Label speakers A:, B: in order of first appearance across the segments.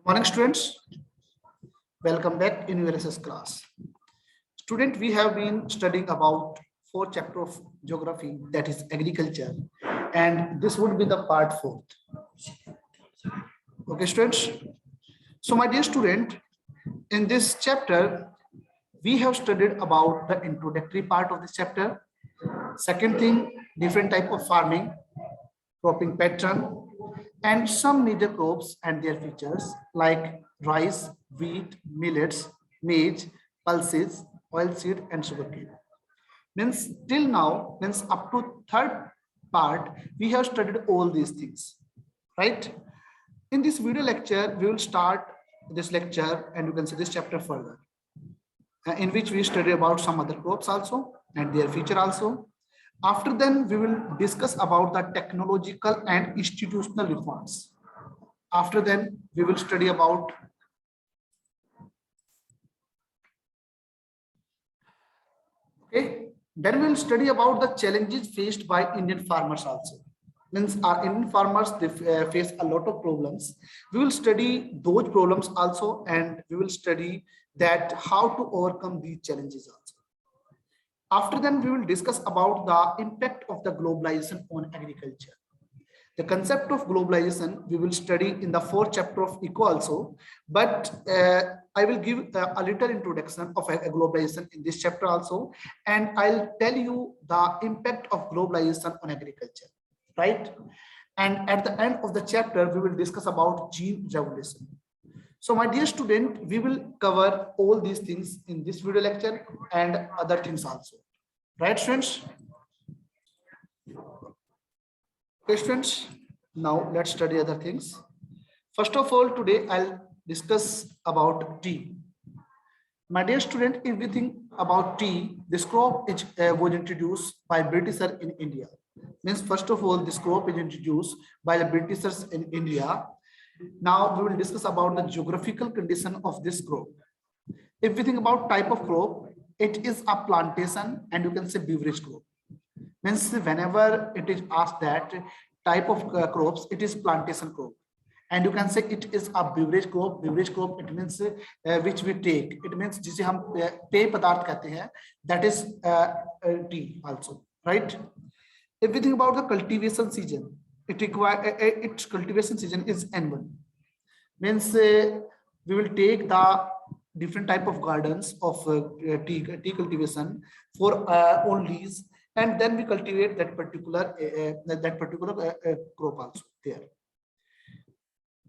A: Morning students, welcome back in ULSS class. Student, we have been studying about 4th chapter of geography, that is agriculture, and this would be the part 4th. Okay students, so my dear student, in this chapter we have studied about the introductory part of this chapter. Second thing, different type of farming, cropping pattern, and some major crops and their features like rice, wheat, millets, maize, pulses, oilseed, and sugarcane. Means till now, means up to third part, we have studied all these things, right? In this video lecture, we will start this lecture and you can see this chapter further, in which we study about some other crops also and their feature also. After then, we will discuss about the technological and institutional reforms. After then, we will study about then we will study about the challenges faced by Indian farmers also. Means our Indian farmers, they face a lot of problems. We will study those problems also, and we will study that how to overcome these challenges also. After then, we will discuss about the impact of the globalization on agriculture. The concept of globalization we will study in the 4th chapter of ECO also, but I will give a little introduction of a globalization in this chapter also, and I'll tell you the impact of globalization on agriculture, right? And at the end of the chapter, we will discuss about gene revolution. So my dear student, we will cover all these things in this video lecture and other things also, right students? Okay students, now let's study other things. First of all, today I'll discuss about tea. My dear student, if we think about tea, this crop was introduced by Britishers in India. Means first of all, this crop is introduced by the Britishers in India. Now we will discuss about the geographical condition of this crop. If we think about type of crop, it is a plantation and you can say beverage crop. Means whenever it is asked that type of crops, it is plantation crop, and you can say it is a beverage crop. Beverage crop, it means which we take, it means जिसे हम पेय पदार्थ कहते हैं, that is tea also, right? If we think about the cultivation season, its cultivation season is annual. Means we will take the different type of gardens of tea cultivation for on lease, and then we cultivate that particular crop also there.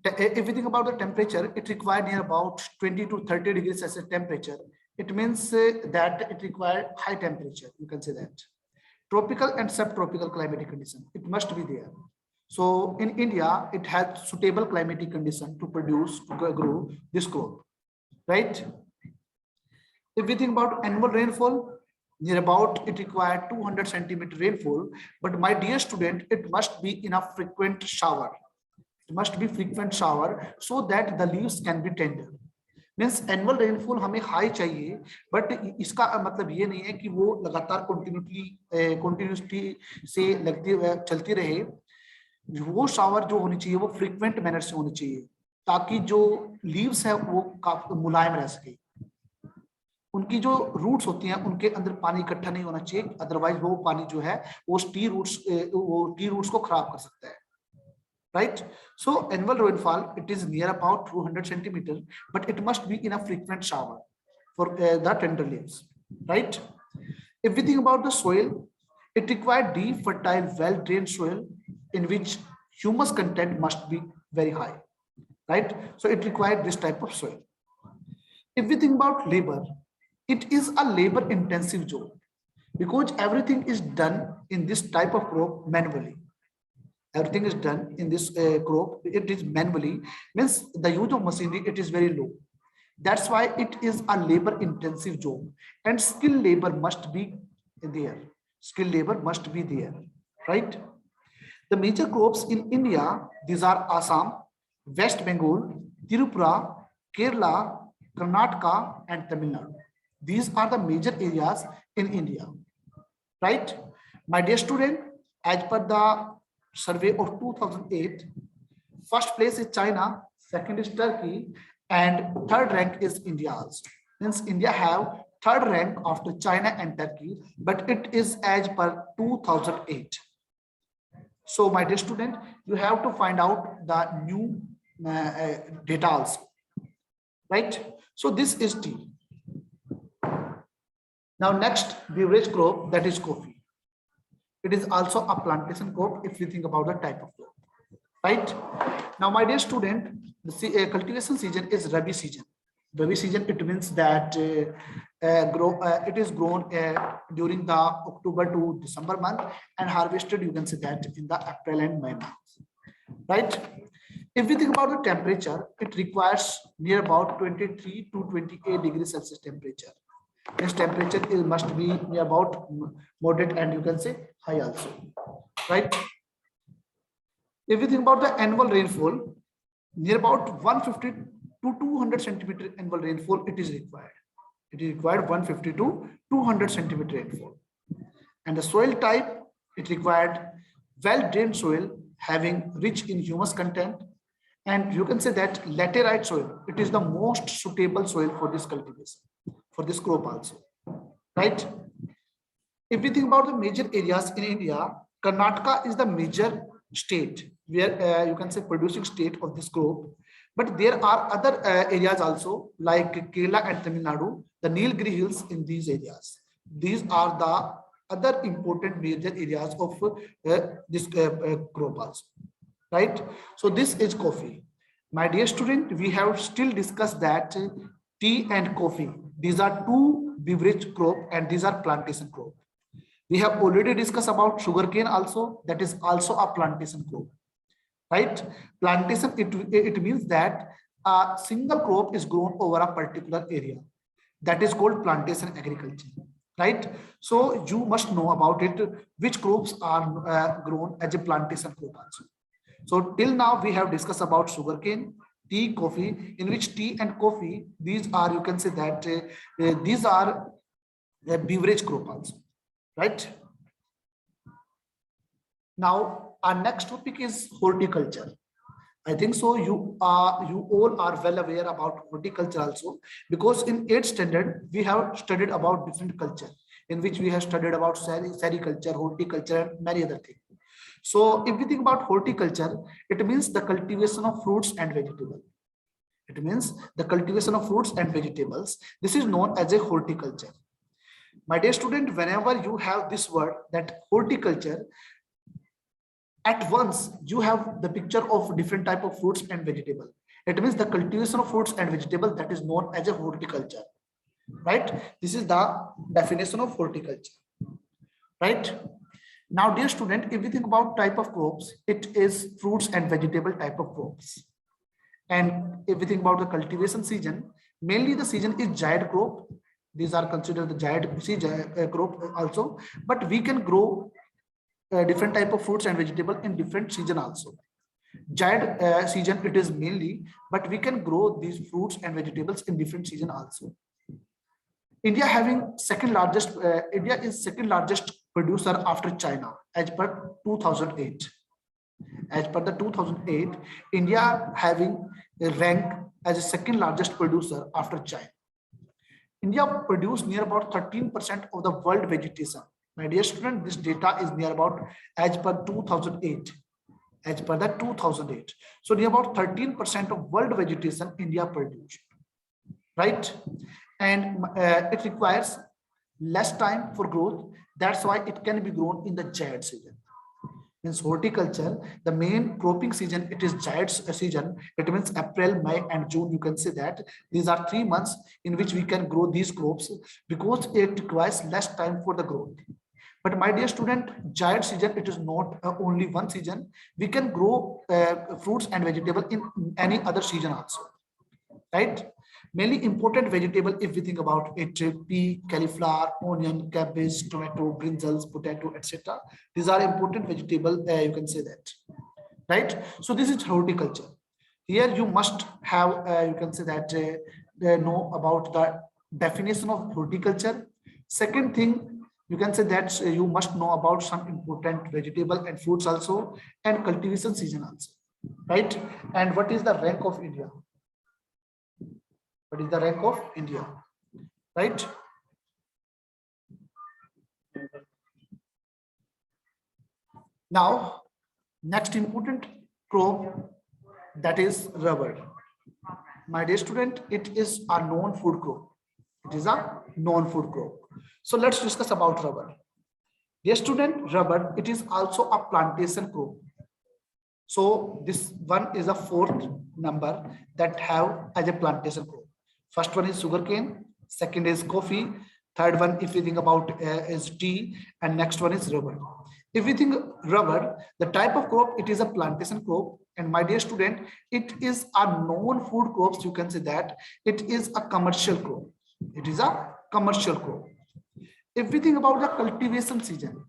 A: If we think about the temperature, it required near about 20 to 30 degrees Celsius temperature. It means that it required high temperature, you can say that. Tropical and subtropical climatic condition, it must be there. So in India, it has suitable climatic condition to produce, to grow this crop, right? If we think about annual rainfall, near about it required 200 centimeter rainfall, but my dear student, it must be in a frequent shower. It must be frequent shower so that the leaves can be tender. Means annual rainfall हमें high चाहिए, but इसका मतलब ये नहीं है कि वो लगातार continuously से लगती चलती रहे. वो शावर जो होनी चाहिए वो फ्रीक्वेंट मैनर से होनी चाहिए, ताकि जो लीव्स है वो काफी मुलायम रह सके. उनकी जो रूट्स होती हैं उनके अंदर पानी इकट्ठा नहीं होना चाहिए, अदरवाइज वो पानी जो है वो टी रूट्स को खराब कर सकता है, right? So annual rainfall, it is near about 200 centimeters, but it must be in a frequent shower for the tender leaves, right? If we think about the soil, it required deep, fertile, well-drained soil in which humus content must be very high, right? So it required this type of soil. If we think about labor, it is a labor-intensive job because everything is done in this type of crop manually. Everything is done in this crop, it is manually, means the use of machinery, it is very low. That's why it is a labor-intensive job, and skilled labor must be there. Skilled labor must be there, right? The major crops in India, these are Assam, West Bengal, Tripura, Kerala, Karnataka, and Tamil Nadu. These are the major areas in India, right? My dear student, as per the survey of 2008, first place is China, second is Turkey, and third rank is India also. Means India have third rank after China and Turkey, but it is as per 2008. So my dear student, you have to find out the new data also, right? So this is tea. Now next beverage crop, that is coffee. It is also a plantation crop if you think about the type of crop, right? Now my dear student, the cultivation season is Rabi season. Rabi season, it means that it is grown during the October to December month and harvested, you can say that in the April and May months, right? If we think about the temperature, it requires near about 23 to 28 degrees Celsius temperature. This temperature must be near about moderate and you can say high also, right? If we think about the annual rainfall, near about 150 to 200 centimeter annual rainfall it is required. It is required 150 to 200 centimeter rainfall. And the soil type, it required well-drained soil having rich in humus content. And you can say that laterite soil, it is the most suitable soil for this cultivation, for this crop also, right? If we think about the major areas in India, Karnataka is the major state where you can say producing state of this crop. But there are other areas also like Kerala and Tamil Nadu, the Nilgiri Hills in these areas. These are the other important major areas of this crop also, right? So this is coffee. My dear student, we have still discussed that tea and coffee, these are two beverage crop and these are plantation crop. We have already discussed about sugarcane also, that is also a plantation crop, right? Plantation, it means that a single crop is grown over a particular area. That is called plantation agriculture, right? So you must know about it, which crops are grown as a plantation crop also. So till now we have discussed about sugarcane, tea, coffee, in which tea and coffee, these are, you can say that these are a beverage crop also, right? Now our next topic is horticulture. I think so you all are well aware about horticulture also, because in 8th standard we have studied about different culture, in which we have studied about sericulture, horticulture and many other things. So if we think about horticulture, it means the cultivation of fruits and vegetables. It means the cultivation of fruits and vegetables. This is known as a horticulture. My dear student, whenever you have this word, that horticulture, at once you have the picture of different type of fruits and vegetable. It means the cultivation of fruits and vegetable, that is known as a horticulture, right? This is the definition of horticulture, right? Now dear student, if we think about type of crops, it is fruits and vegetable type of crops. And if we think about the cultivation season, mainly the season is Zaid crop. These are considered the Zaid crop also, but we can grow different type of fruits and vegetable in different season also. Zaid season it is mainly, but we can grow these fruits and vegetables in different season also. India is second largest producer after China as per 2008. As per the 2008, India having a rank as a second largest producer after China. India produced near about 13% of the world vegetation. My dear student, this data is near about as per 2008. As per the 2008. So near about 13% of world vegetation India produced, right? And it requires less time for growth. That's why it can be grown in the Zaid season. Means horticulture, the main cropping season, it is Zaid season. It means April, May and June. You can say that these are 3 months in which we can grow these crops, because it requires less time for the growth. But my dear student, Zaid season, it is not only one season. We can grow fruits and vegetable in any other season also, right? Mainly important vegetable, if we think about it, pea, cauliflower, onion, cabbage, tomato, brinjals, potato, etc. These are important vegetable, you can say that, right? So this is horticulture. Here you must have, you can say that, know about the definition of horticulture. Second thing, you can say that you must know about some important vegetable and fruits also, and cultivation season also. right? And what is the rank of India? What is the rank of India, right? Now, next important crop, that is rubber. My dear student, it is a known food crop. It is a known food crop. So let's discuss about rubber. Dear student, rubber, it is also a plantation crop. So this one is a fourth number that have as a plantation crop. First one is sugarcane, second is coffee, third one, if you think about is tea, and next one is rubber. If we think rubber, the type of crop, it is a plantation crop. And my dear student, it is a known food crops. You can say that it is a commercial crop. It is a commercial crop. If we think about the cultivation season,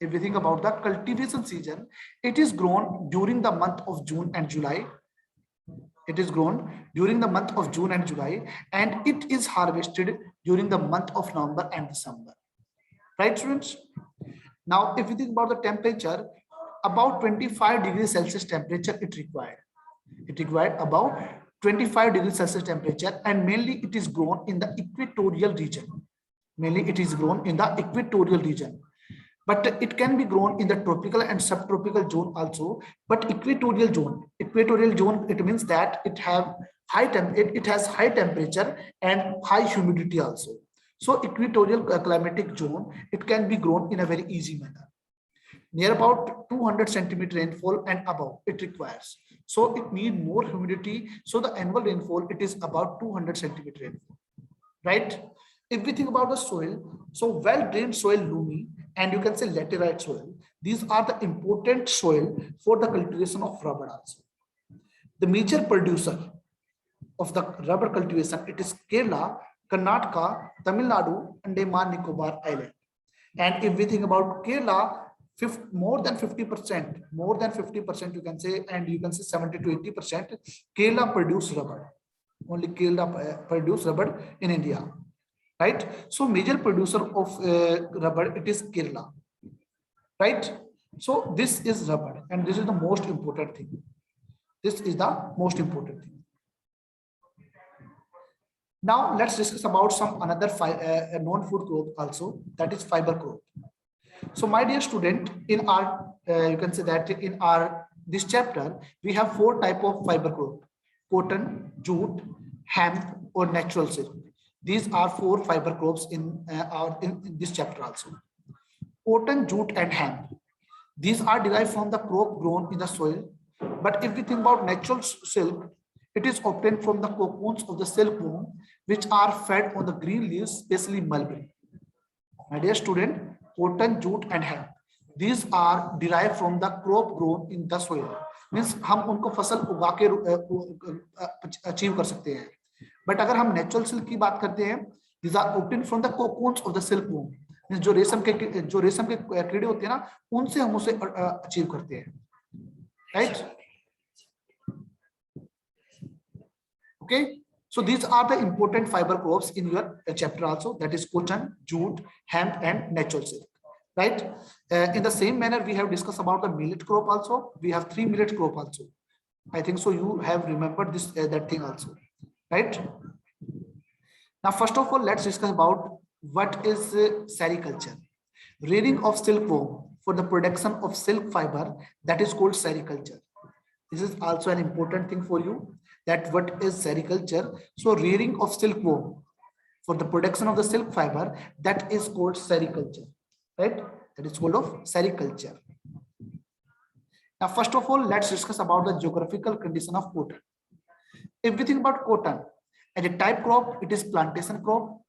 A: if we think about the cultivation season, it is grown during the month of June and July. It is grown during the month of June and July, and it is harvested during the month of November and December. Right, students? Now, if you think about the temperature, about 25 degrees Celsius temperature it required. It required about 25 degrees Celsius temperature, and mainly it is grown in the equatorial region. Mainly it is grown in the equatorial region. But it can be grown in the tropical and subtropical zone also. But equatorial zone, it means that it has high temperature and high humidity also. So equatorial climatic zone, it can be grown in a very easy manner. Near about 200 centimeter rainfall and above it requires. So it need more humidity. So the annual rainfall, it is about 200 centimeter rainfall, right? If we think about the soil, so well-drained soil, loamy, and you can say laterite soil, these are the important soil for the cultivation of rubber also. The major producer of the rubber cultivation, it is Kerala, Karnataka, Tamil Nadu, Andaman Nicobar Island. And if we think about Kerala, more than 50%, you can say, and you can say 70 to 80%, Kerala produce rubber. Only Kerala produce rubber in India. Right? So major producer of rubber, it is Kerala, right? So this is rubber, and this is the most important thing. This is the most important thing. Now let's discuss about some another non-food crop also, that is fiber crop. So my dear student, in our you can say that in our this chapter we have 4 type of fiber crop: cotton, jute, hemp, or natural silk. These are 4 fiber crops in this chapter also. Cotton, jute, and hemp. These are derived from the crop grown in the soil. But if we think about natural silk, it is obtained from the cocoons of the silkworm, which are fed on the green leaves, especially mulberry. My dear student, cotton, jute, and hemp. These are derived from the crop grown in the soil. Means हम उनको फसल उगा के achieve कर सकते हैं. But अगर हम नेचुरल सिल्क की बात करते हैं, these are obtained from the cocoons of the silkworm. जो रेशम के कीड़े होते हैं ना, उनसे हम उसे अचीव करते हैं, right? Okay, so these are the important fiber crops in your chapter also, that is cotton, jute, hemp, and natural silk, right? In the same manner, we have discussed about the millet crop also. We have 3 millet crop also. I think so you have remembered this that thing also, right? Now, first of all, let's discuss about what is sericulture. Rearing of silkworm for the production of silk fiber, that is called sericulture. This is also an important thing for you, that what is sericulture. So rearing of silkworm for the production of the silk fiber, that is called sericulture, right? That is called of sericulture. Now, first of all, let's discuss about the geographical condition of cotton. If we think about cotton as a type crop, it is plantation crop,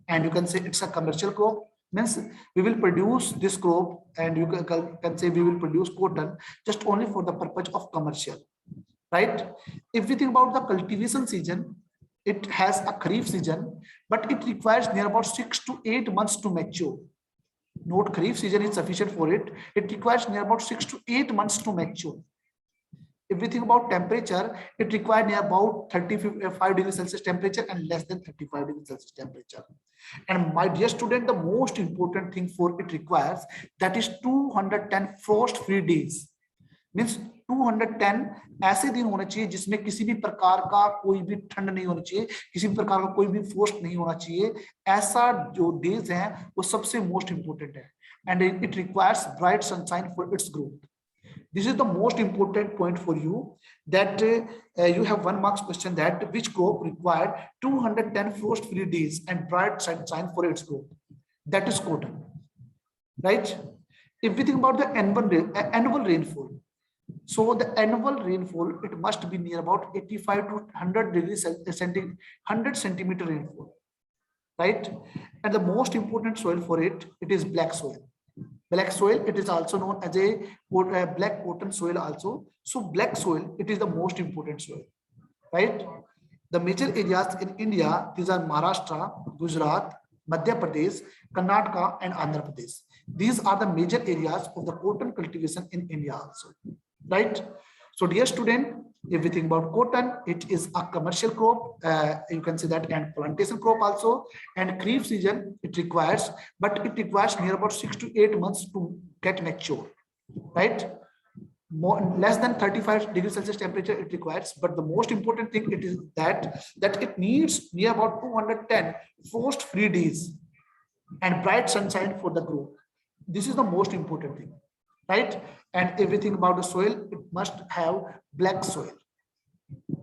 A: and you can say it's a commercial crop. Means we will produce this crop, and you can say we will produce cotton just only for the purpose of commercial, right? If we think about the cultivation season, it has a kharif season, but it requires near about 6 to 8 months to mature. Note, kharif season is sufficient for it. It requires near about 6 to 8 months to mature. If we think about temperature, it requires near about 35 degrees Celsius temperature and less than 35 degrees Celsius temperature. And my dear student, the most important thing for it requires, that is 210 frost-free days. Means 210 ऐसे दिन होने चाहिए जिसमें किसी भी प्रकार का कोई भी ठंड नहीं होनी चाहिए, किसी भी प्रकार का कोई भी फ्रोस्ट नहीं होना चाहिए। ऐसा जो डेज है वो सबसे मोस्ट इंपोर्टेंट है। And it requires bright sunshine for its growth. This is the most important point for you, that you have 1 marks question, that which crop required 210 frost free days and bright sunshine for its growth. That is cotton, right? If we think about the annual rainfall, so the annual rainfall, it must be near about 85 to 100 degrees centigrade, 100 centimeter rainfall, right? And the most important soil for it, it is black soil. Black soil, it is also known as a black cotton soil also. So black soil, it is the most important soil, right? The major areas in India, these are Maharashtra, Gujarat, Madhya Pradesh, Karnataka, and Andhra Pradesh. These are the major areas of the cotton cultivation in India also, right? So dear student, if we think about cotton, it is a commercial crop, you can say that, and plantation crop also. And kharif season it requires, but it requires near about 6 to 8 months to get mature, right? Less than 35 degrees Celsius temperature it requires, but the most important thing it is that it needs near about 210 frost free days and bright sunshine for the growth. This is the most important thing, right? And everything about the soil, it must have black soil,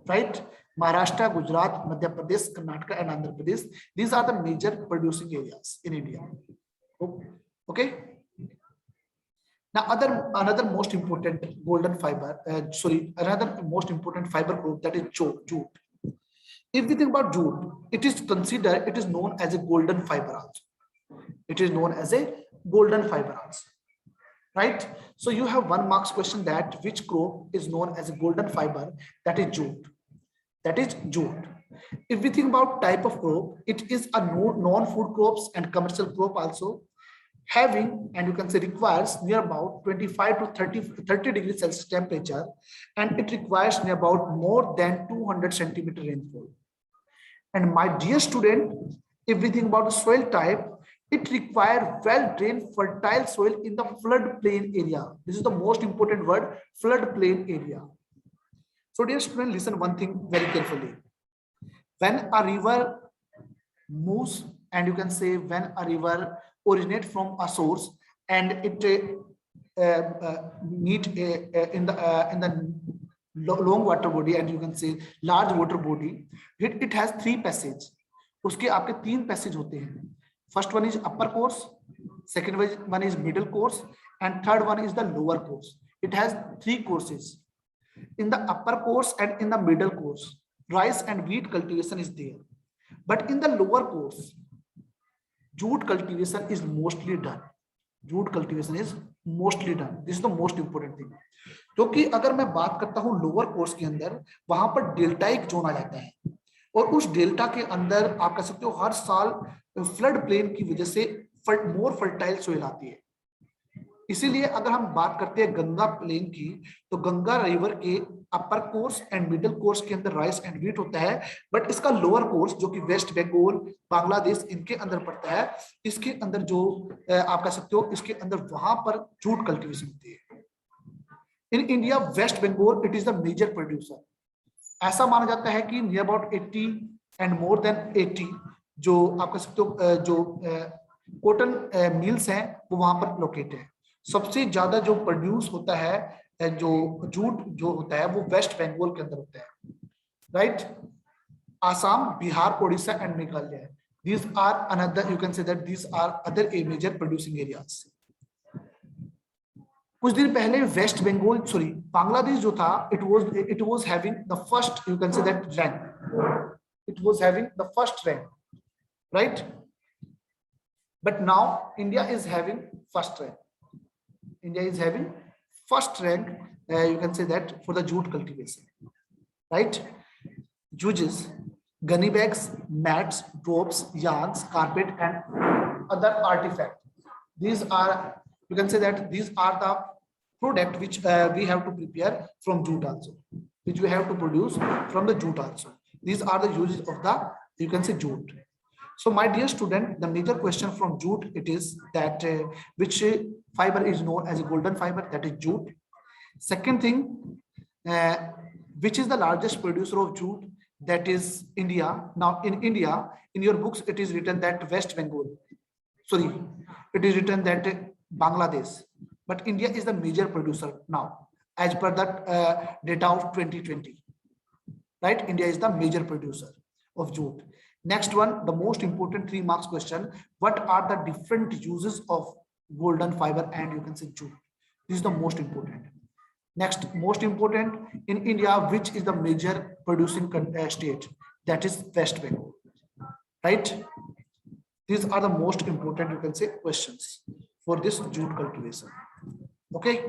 A: right? Maharashtra, Gujarat, Madhya Pradesh, Karnataka, and Andhra Pradesh, these are the major producing areas in India. Okay. Now, another most important golden fiber, another most important fiber group, that is jute. If we think about jute, it is considered, it is known as a golden fiber also. It is known as a golden fiber also, right? So you have 1 marks question, that which crop is known as a golden fiber, that is jute. That is jute. If we think about type of crop, it is a non-food crops and commercial crop also, having, and you can say requires, near about 25 to 30 degrees Celsius temperature, and it requires near about more than 200 centimeter rainfall. And my dear student, if we think about the soil type, it requires well-drained fertile soil in the floodplain area. This is the most important word, floodplain area. So dear student, listen one thing very carefully. When a river moves, and you can say when a river originates from a source and it meet in the long water body, and you can say large water body, it has 3 passages. उसके आपके 3 passage होते हैं. First one is upper course, second one is middle course, and third one is the lower course. It has 3 courses. In the upper course and in the middle course, rice and wheat cultivation is there, but in the lower course, jute cultivation is mostly done. Jute cultivation is mostly done. This is the most important thing. क्योंकि अगर मैं बात करता हूं lower course के अंदर, वहां पर डेल्टाइक जोन आ जाता है, और उस डेल्टा के अंदर आप कह सकते हो हर साल फ्लड प्लेन की वजह से मोर फर्टाइल सोइल आती है. इसीलिए अगर हम बात करते हैं गंगा प्लेन की, तो गंगा रिवर के अपर कोर्स एंड मिडिल कोर्स के अंदर राइस एंड व्हीट होता है, बट इसका लोअर कोर्स जो कि वेस्ट बंगाल, बांग्लादेश, इनके अंदर पड़ता है, इसके अंदर जो आप कह सकते हो, इसके अंदर वहां पर जूट कल्टीवेशन होती है. In India West Bengal it is the major producer. ऐसा माना जाता है कि near about 80 and more than 80 जो आप कह सकते हो जो कॉटन मिल्स हैं वो वहां पर लोकेटेड है. सबसे ज्यादा जो प्रोड्यूस होता है जो जूट जो होता है वो वेस्ट बंगाल के अंदर होता है, right? Assam, Bihar, Odisha and Meghalaya, these are another, you can say that these are other major producing areas. कुछ दिन पहले वेस्ट बंगाल बांग्लादेश जो था, it was having the first, you can say that rank, it was having the first rank, right? But now India is having first rank. India is having first rank, you can say that, for the jute cultivation, right? Juges, gunny bags, mats, ropes, yarns, carpet, and other artifacts. These are, you can say that, these are the product which we have to prepare from jute also, which we have to produce from the jute also. These are the uses of the, you can say, jute. So my dear student, the major question from jute, it is that which fiber is known as a golden fiber, that is jute. Second thing, which is the largest producer of jute? That is India. Now in India, in your books, it is written that West Bengal. Sorry, it is written that Bangladesh. But India is the major producer now, as per that data of 2020. Right? India is the major producer of jute. Next one, the most important 3 marks question. What are the different uses of golden fiber and you can say jute? This is the most important. Next, most important, in India, which is the major producing state? That is West Bengal. Right? These are the most important, you can say, questions for this jute cultivation. Okay.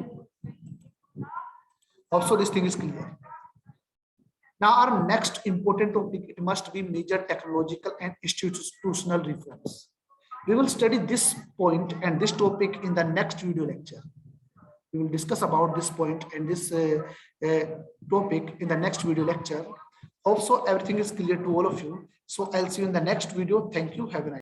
A: Also, this thing is clear. Now, our next important topic, it must be major technological and institutional reforms. We will study this point and this topic in the next video lecture. We will discuss about this point and this topic in the next video lecture. Also, everything is clear to all of you. So I'll see you in the next video. Thank you. Have a nice day.